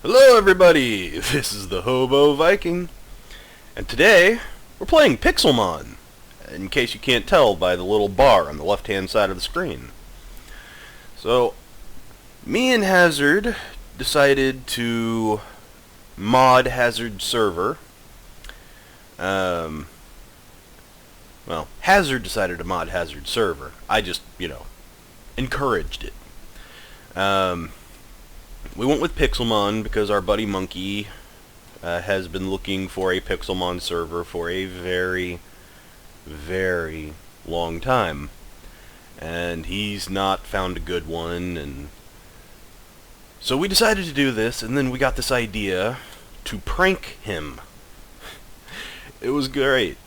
Hello everybody, this is the Hobo Viking, and today we're playing Pixelmon, in case you can't tell by the little bar on the left hand side of the screen. So, me and Hazard decided to mod Hazard server. Well, Hazard decided to mod Hazard server. I just, encouraged it. We went with Pixelmon because our buddy Monkey has been looking for a Pixelmon server for a very, very long time. And he's not found a good one, and so we decided to do this, and then we got this idea to prank him. It was great.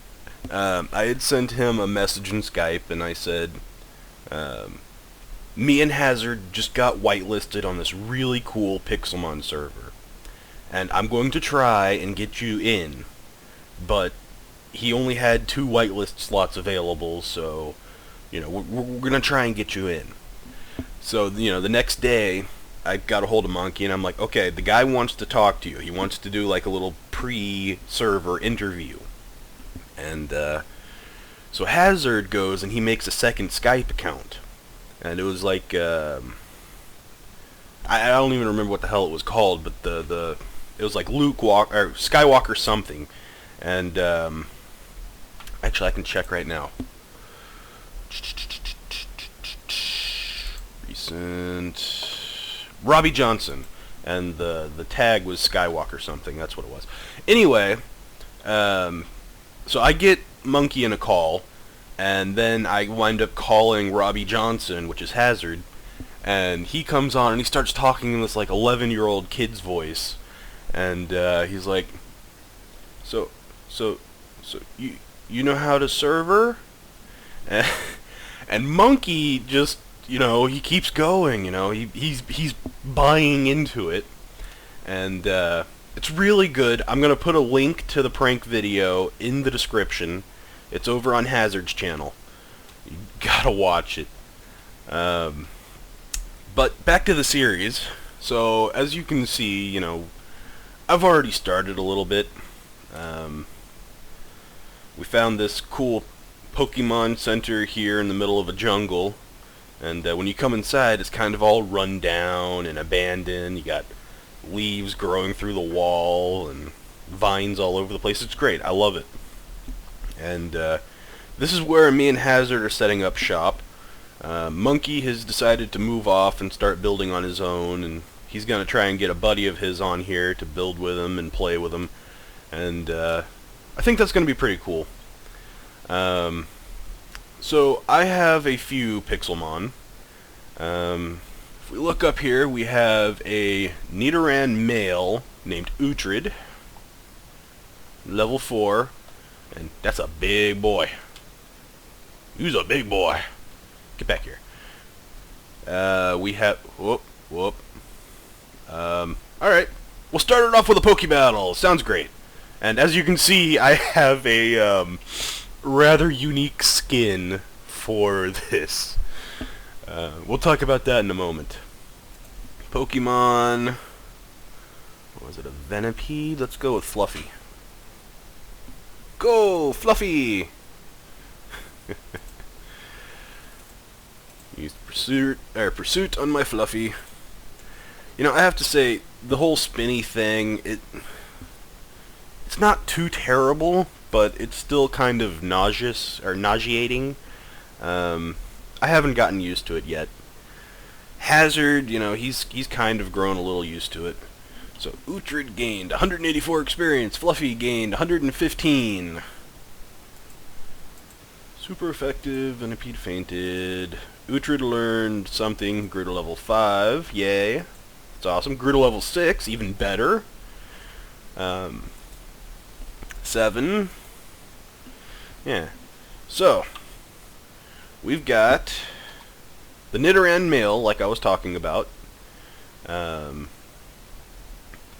I had sent him a message in Skype, and I said, me and Hazard just got whitelisted on this really cool Pixelmon server, and I'm going to try and get you in, but he only had 2 whitelist slots available, so, we're going to try and get you in. So, the next day, I got a hold of Monkey, and I'm like, okay, the guy wants to talk to you. He wants to do, like, a little pre-server interview. And, so Hazard goes, and he makes a second Skype account. And it was like, I don't even remember what the hell it was called, but it was like Skywalker something. And, actually I can check right now. Recent Robbie Johnson, and the tag was Skywalker something. That's what it was. Anyway, so I get Monkey in a call, and then I wind up calling Robbie Johnson, which is Hazard, and he comes on and he starts talking in this like 11-year-old kid's voice, and he's like, so you know how to server? And Monkey just, he keeps going, he's buying into it, and it's really good. I'm gonna put a link to the prank video in the description. It's over on Hazard's channel. You gotta watch it. But back to the series. So, as you can see, I've already started a little bit. We found this cool Pokemon Center here in the middle of a jungle. And when you come inside, it's kind of all run down and abandoned. You got leaves growing through the wall and vines all over the place. It's great. I love it. And this is where me and Hazard are setting up shop. Monkey has decided to move off and start building on his own, and he's going to try and get a buddy of his on here to build with him and play with him. And I think that's going to be pretty cool. So I have a few Pixelmon. If we look up here, we have a Nidoran male named Uhtred, level 4. And that's a big boy. He's a big boy. Get back here. We have... Whoop. Alright. We'll start it off with a Pokeball. Sounds great. And as you can see, I have a rather unique skin for this. We'll talk about that in a moment. Pokemon... What was it? A Venipede? Let's go with Fluffy. Go, Fluffy! Use pursuit on my Fluffy. I have to say, the whole spinny thing, it's not too terrible, but it's still kind of nauseating. I haven't gotten used to it yet. Hazard, he's kind of grown a little used to it. So, Uhtred gained 184 experience, Fluffy gained 115. Super effective, Venipede fainted. Uhtred learned something, grew to level 5, yay. That's awesome. Grew to level 6, even better. 7. Yeah. So, we've got the Nidoran male, like I was talking about.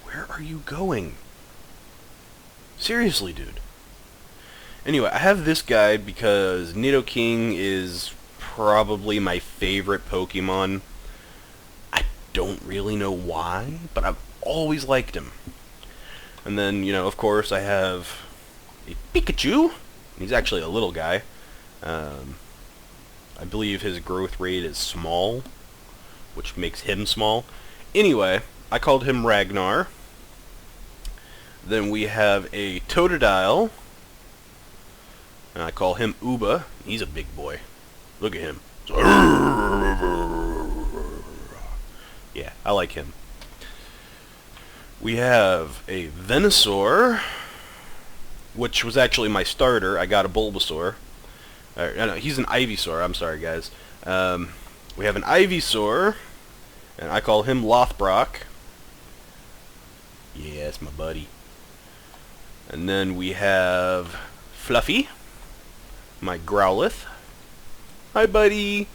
Where are you going? Seriously, dude. Anyway, I have this guy because Nidoking is probably my favorite Pokemon. don't really know why, but I've always liked him. And then, of course, I have a Pikachu. He's actually a little guy. I believe his growth rate is small, which makes him small. Anyway, I called him Ragnar. Then we have a Totodile. And I call him Uba. He's a big boy. Look at him. Yeah, I like him. We have a Venusaur, which was actually my starter. I got a Bulbasaur. No, he's an Ivysaur. I'm sorry, guys. We have an Ivysaur, and I call him Lothbrok. Yeah, it's my buddy. And then we have Fluffy, my Growlithe. Hi, buddy.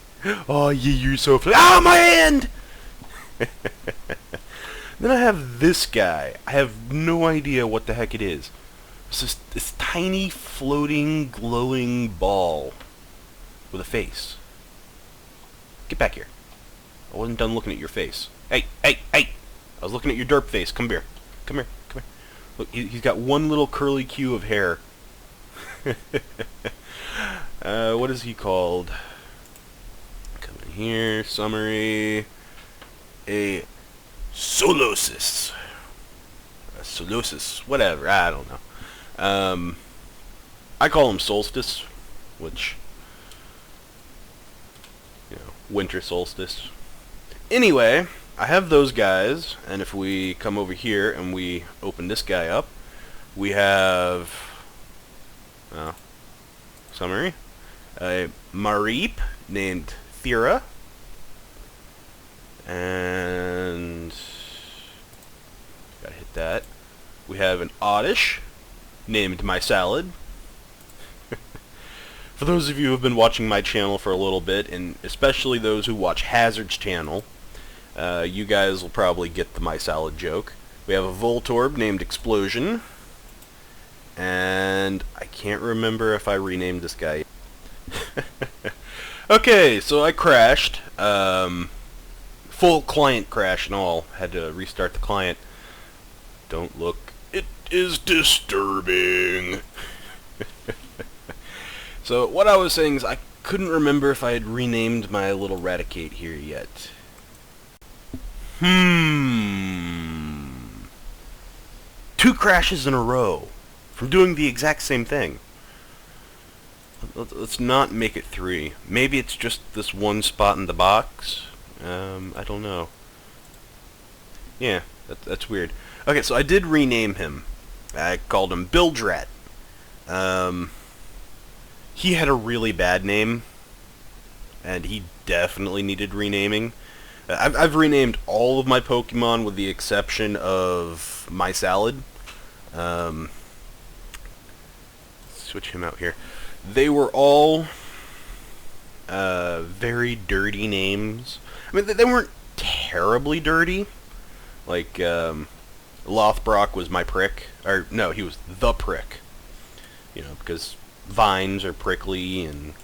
Oh, yeah, you're so fluffy. Ah, my hand! Then I have this guy. I have no idea what the heck it is. It's just this tiny, floating, glowing ball with a face. Get back here. I wasn't done looking at your face. Hey, hey, hey! I was looking at your derp face. Come here. Come here. Come here. Look, he's got one little curly cue of hair. What is he called? Come in here. Summary. A Solosis. Solosis. Whatever. I don't know. I call him Solstice, which, winter solstice. Anyway, I have those guys, and if we come over here and we open this guy up, we have, summary, a Mareep named Thera, and, gotta hit that. We have an Oddish named My Salad. For those of you who have been watching my channel for a little bit, and especially those who watch Hazard's channel, you guys will probably get the My Salad joke. We have a Voltorb named Explosion, and I can't remember if I renamed this guy. Okay, so I crashed. Full client crash and all. Had to restart the client. Don't look. It is disturbing. So what I was saying is I couldn't remember if I had renamed my little Raticate here yet. 2 crashes in a row from doing the exact same thing. Let's not make it 3. Maybe it's just this one spot in the box. I don't know. Yeah, that's weird. Okay, so I did rename him. I called him Bildrat. He had a really bad name, and he definitely needed renaming. I've renamed all of my Pokemon with the exception of My Salad. Switch him out here. They were all very dirty names. I mean, they weren't terribly dirty. Like, Lothbrok was my prick. Or, no, he was the prick. Because vines are prickly, and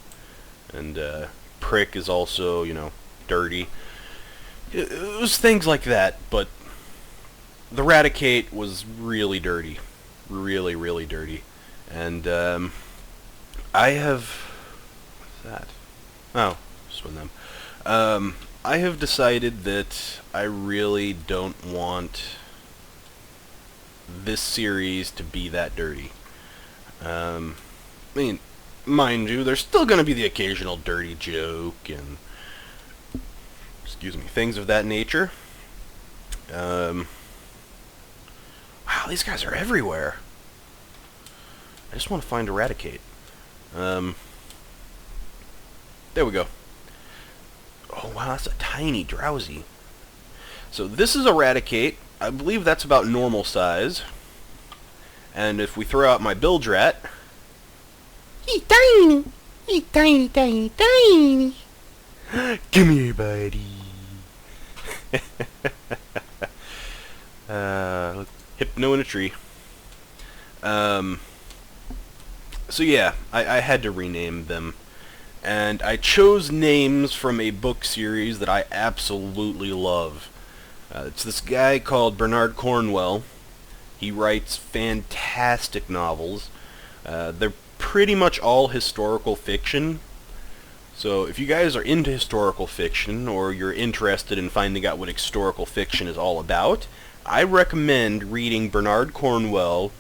prick is also, dirty. It was things like that, but the Raticate was really dirty. Really, really dirty. And, I have... What's that? Oh, just one of them. I have decided that I really don't want this series to be that dirty. I mean, mind you, there's still going to be the occasional dirty joke and, excuse me, things of that nature. Wow, these guys are everywhere. I just want to find Eradicate. There we go. Oh, wow, that's a tiny Drowsy. So this is Eradicate. I believe that's about normal size. And if we throw out my Bildrat... He's tiny! He's tiny, tiny, tiny! Come here, buddy! Hypno in a tree. So yeah, I had to rename them. And I chose names from a book series that I absolutely love. It's this guy called Bernard Cornwell. He writes fantastic novels. They're pretty much all historical fiction. So if you guys are into historical fiction, or you're interested in finding out what historical fiction is all about, I recommend reading Bernard Cornwell,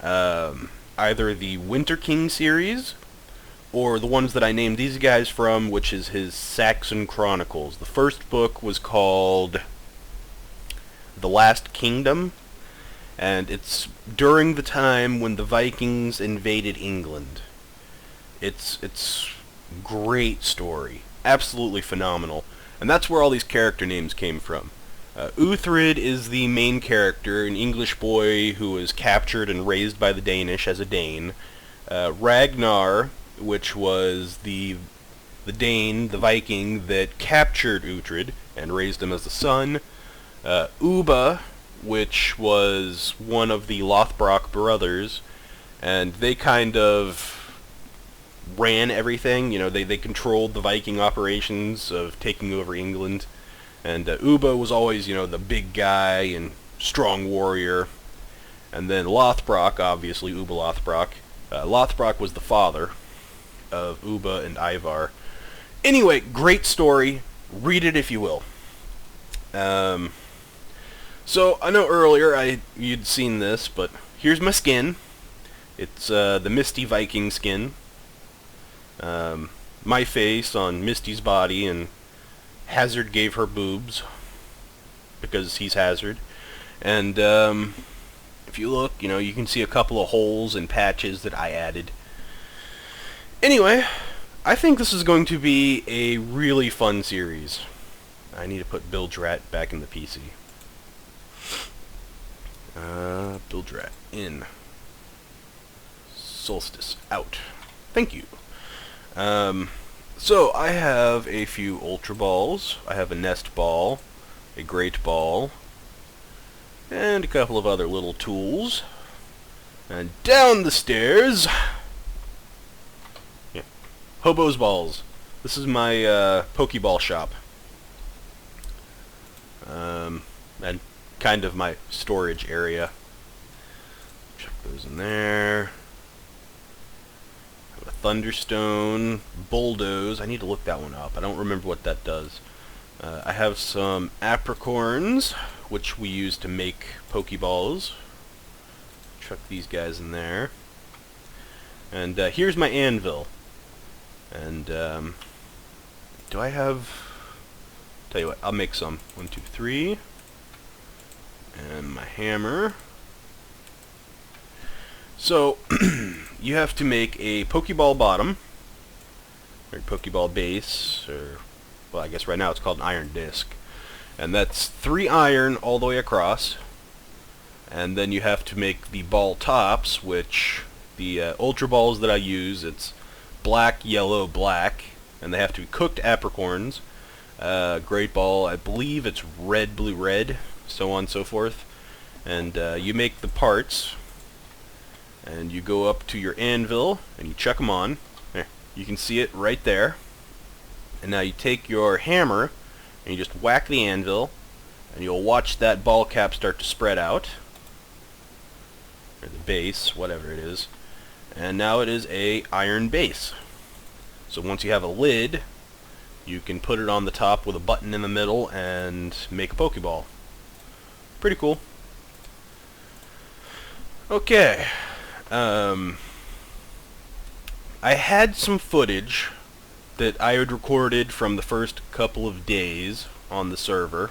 either the Winter King series, or the ones that I named these guys from, which is his Saxon Chronicles. The first book was called The Last Kingdom, and it's during the time when the Vikings invaded England. It's great story, absolutely phenomenal, and that's where all these character names came from. Uhtred is the main character, an English boy who was captured and raised by the Danish as a Dane. Ragnar, which was the Dane, the Viking, that captured Uhtred and raised him as a son. Ubba, which was one of the Lothbrok brothers, and they kind of ran everything. They controlled the Viking operations of taking over England. And Ubba was always, the big guy and strong warrior. And then Lothbrok, obviously, Ubba Lothbrok. Lothbrok was the father of Ubba and Ivar. Anyway, great story. Read it if you will. So, I know earlier you'd seen this, but here's my skin. It's the Misty Viking skin. My face on Misty's body, and Hazard gave her boobs, because he's Hazard. And if you look, you can see a couple of holes and patches that I added. Anyway, I think this is going to be a really fun series. I need to put Bildrat back in the PC. Bildrat in. Solstice out. Thank you. So I have a few Ultra Balls. I have a Nest Ball, a Great Ball, and a couple of other little tools. And down the stairs, yeah, Hobo's Balls. This is my Pokeball shop. And kind of my storage area. Chuck those in there. A Thunderstone, Bulldoze. I need to look that one up. I don't remember what that does. I have some Apricorns, which we use to make Pokeballs. Chuck these guys in there. And here's my anvil. And do I have... Tell you what, I'll make some. 1, 2, 3. And my hammer. So, you have to make a Pokeball bottom, or Pokeball base, or, well, I guess right now it's called an iron disc. And that's 3 iron all the way across. And then you have to make the ball tops, which the Ultra Balls that I use, it's black, yellow, black, and they have to be cooked apricorns. Great Ball, I believe it's red, blue, red, so on and so forth. And you make the parts, and you go up to your anvil, and you chuck them on. There, you can see it right there. And now you take your hammer, and you just whack the anvil, and you'll watch that ball cap start to spread out. Or the base, whatever it is. And now it is a iron base. So once you have a lid, you can put it on the top with a button in the middle and make a Pokeball. Pretty cool. Okay. I had some footage that I had recorded from the first couple of days on the server.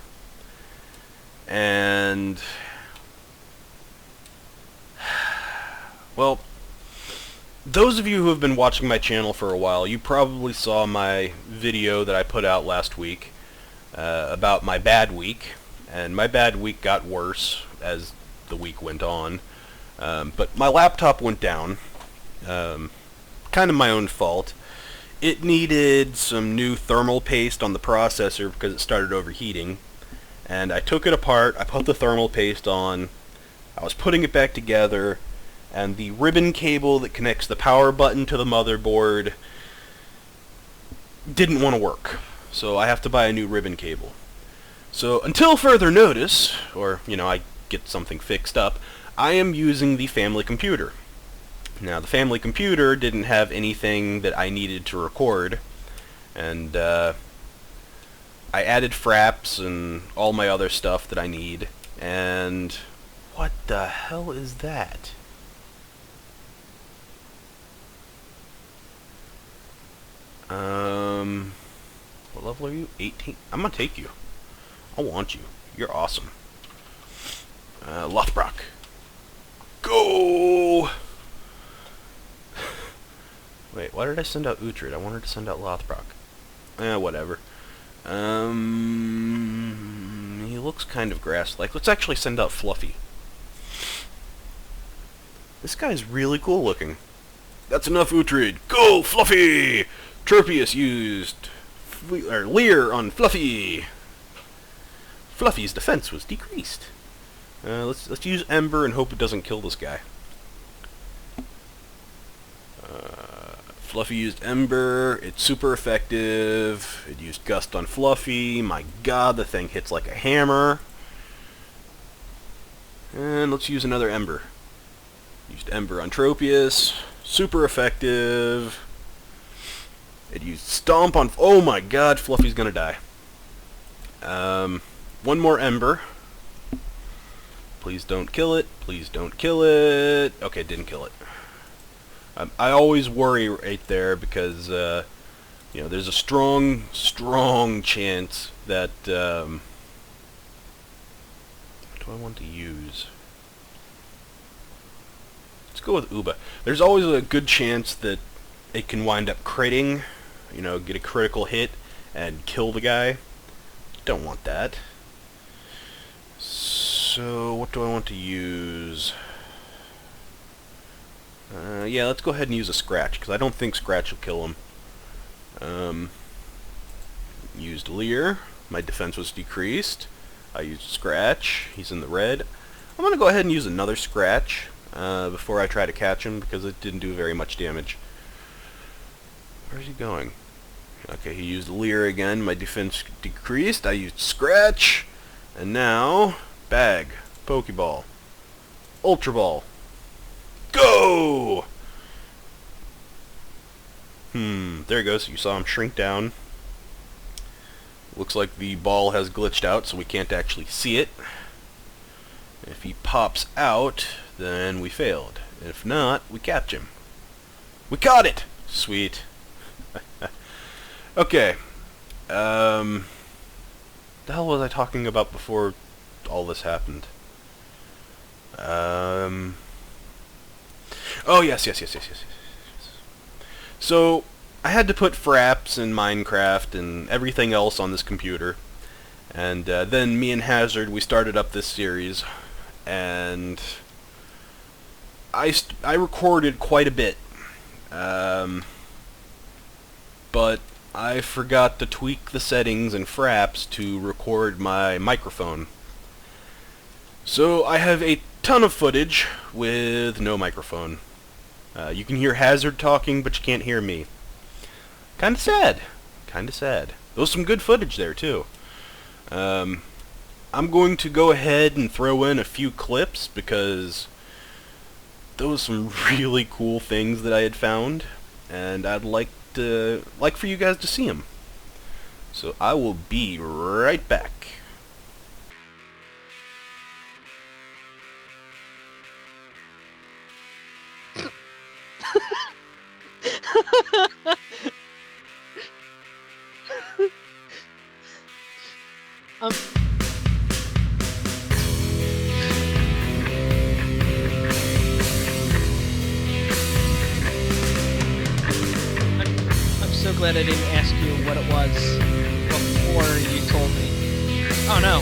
And... well, those of you who have been watching my channel for a while, you probably saw my video that I put out last week about my bad week. And my bad week got worse as the week went on. But my laptop went down. Kind of my own fault. It needed some new thermal paste on the processor because it started overheating. And I took it apart, I put the thermal paste on, I was putting it back together, and the ribbon cable that connects the power button to the motherboard didn't want to work. So I have to buy a new ribbon cable. So until further notice, or, I get something fixed up, I am using the family computer. Now, the family computer didn't have anything that I needed to record, and I added fraps and all my other stuff that I need, and what the hell is that? What level are you? 18? I'm gonna take you. I want you. You're awesome. Lothbrok. Go! Wait, why did I send out Uhtred? I wanted to send out Lothbrok. Whatever. He looks kind of grass-like. Let's actually send out Fluffy. This guy's really cool looking. That's enough, Uhtred. Go, Fluffy! Tropius used Leer on Fluffy. Fluffy's defense was decreased. Let's use Ember and hope it doesn't kill this guy. Fluffy used Ember. It's super effective. It used Gust on Fluffy. My god, the thing hits like a hammer. And let's use another Ember. Used Ember on Tropius. Super effective. It used Stomp on... Oh my god, Fluffy's gonna die. One more Ember. Please don't kill it. Please don't kill it. Okay, didn't kill it. I always worry right there because, there's a strong chance that... what do I want to use? Let's go with Uba. There's always a good chance that it can wind up critting, get a critical hit and kill the guy. Don't want that. So, what do I want to use? Yeah, let's go ahead and use a Scratch, because I don't think Scratch will kill him. Used Leer. My defense was decreased. I used Scratch. He's in the red. I'm going to go ahead and use another Scratch before I try to catch him, because it didn't do very much damage. Where's he going? Okay, he used Leer again. My defense decreased. I used Scratch. And now, Bag. Pokeball. Ultra Ball. Go! There he goes. You saw him shrink down. Looks like the ball has glitched out, so we can't actually see it. If he pops out, then we failed. If not, we catch him. We caught it! Sweet. Okay. The hell was I talking about before all this happened? Oh, yes. So, I had to put fraps and Minecraft and everything else on this computer. And then me and Hazard, we started up this series. And I recorded quite a bit. But I forgot to tweak the settings and fraps to record my microphone. So I have a ton of footage with no microphone. You can hear Hazard talking, but you can't hear me. Kinda sad. There's some good footage there, too. I'm going to go ahead and throw in a few clips, because those are some really cool things that I had found, and I'd like for you guys to see them. So I will be right back. I'm so glad I didn't ask you what it was before you told me. Oh no.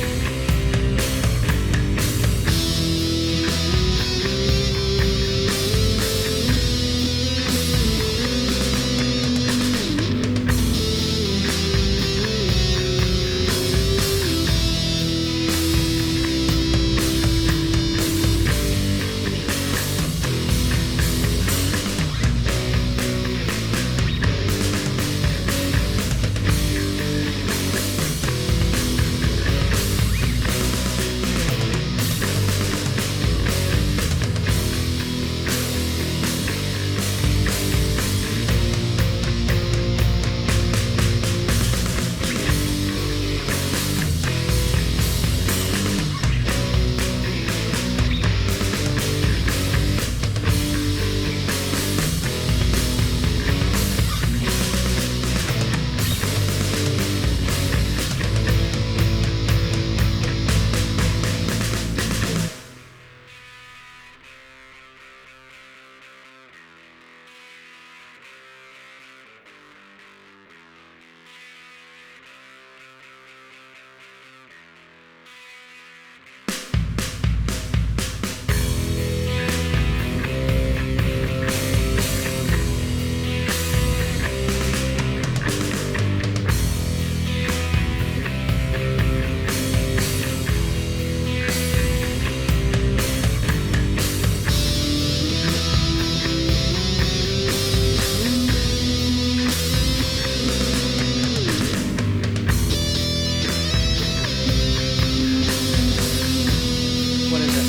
is it?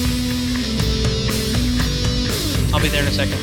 I'll be there in a second.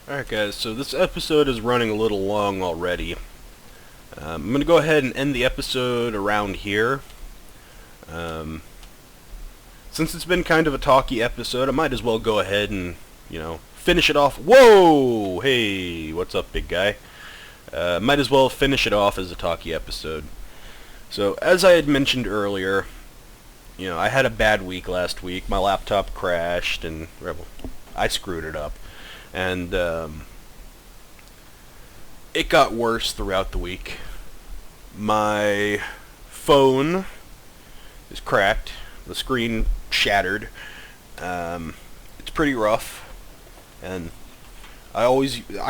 Alright guys, so this episode is running a little long already. I'm going to go ahead and end the episode around here. Since it's been kind of a talky episode, I might as well go ahead and, finish it off. Whoa! Hey, what's up, big guy? Might as well finish it off as a talky episode. So, as I had mentioned earlier, I had a bad week last week. My laptop crashed, and I screwed it up. And it got worse throughout the week. My phone is cracked. The screen shattered. It's pretty rough. And I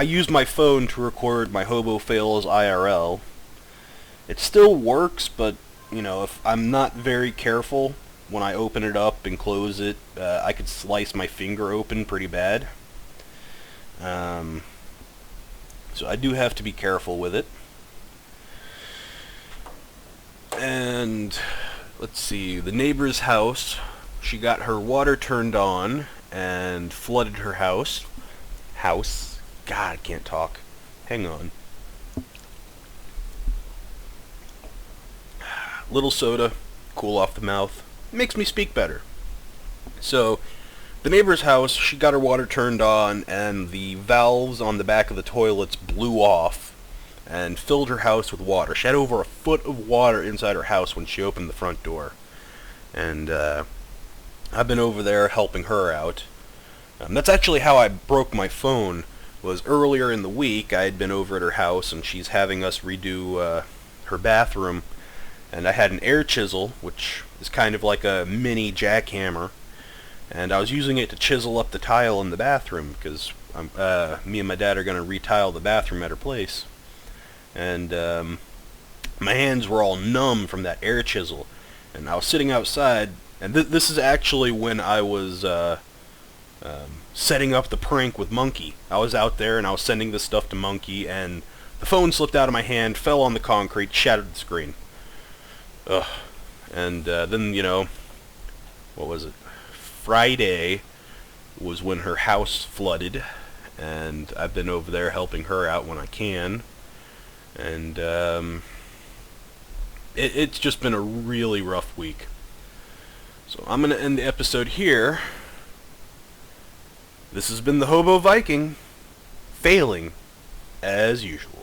use my phone to record my Hobo fails IRL. It still works, but if I'm not very careful when I open it up and close it, I could slice my finger open pretty bad. So I do have to be careful with it. And let's see, the neighbor's house, she got her water turned on and flooded her house. God, I can't talk. Hang on. Little soda, cool off the mouth, makes me speak better. So, the neighbor's house, she got her water turned on, and the valves on the back of the toilets blew off and filled her house with water. She had over a foot of water inside her house when she opened the front door. And I've been over there helping her out. That's actually how I broke my phone, was earlier in the week. I had been over at her house, and she's having us redo her bathroom. And I had an air chisel, which is kind of like a mini jackhammer. And I was using it to chisel up the tile in the bathroom, because me and my dad are going to retile the bathroom at her place. And my hands were all numb from that air chisel. And I was sitting outside, and this is actually when I was setting up the prank with Monkey. I was out there, and I was sending this stuff to Monkey, and the phone slipped out of my hand, fell on the concrete, shattered the screen. Ugh. And then, what was it? Friday was when her house flooded, and I've been over there helping her out when I can, and it's just been a really rough week. So I'm going to end the episode here. This has been the Hobo Viking, failing as usual.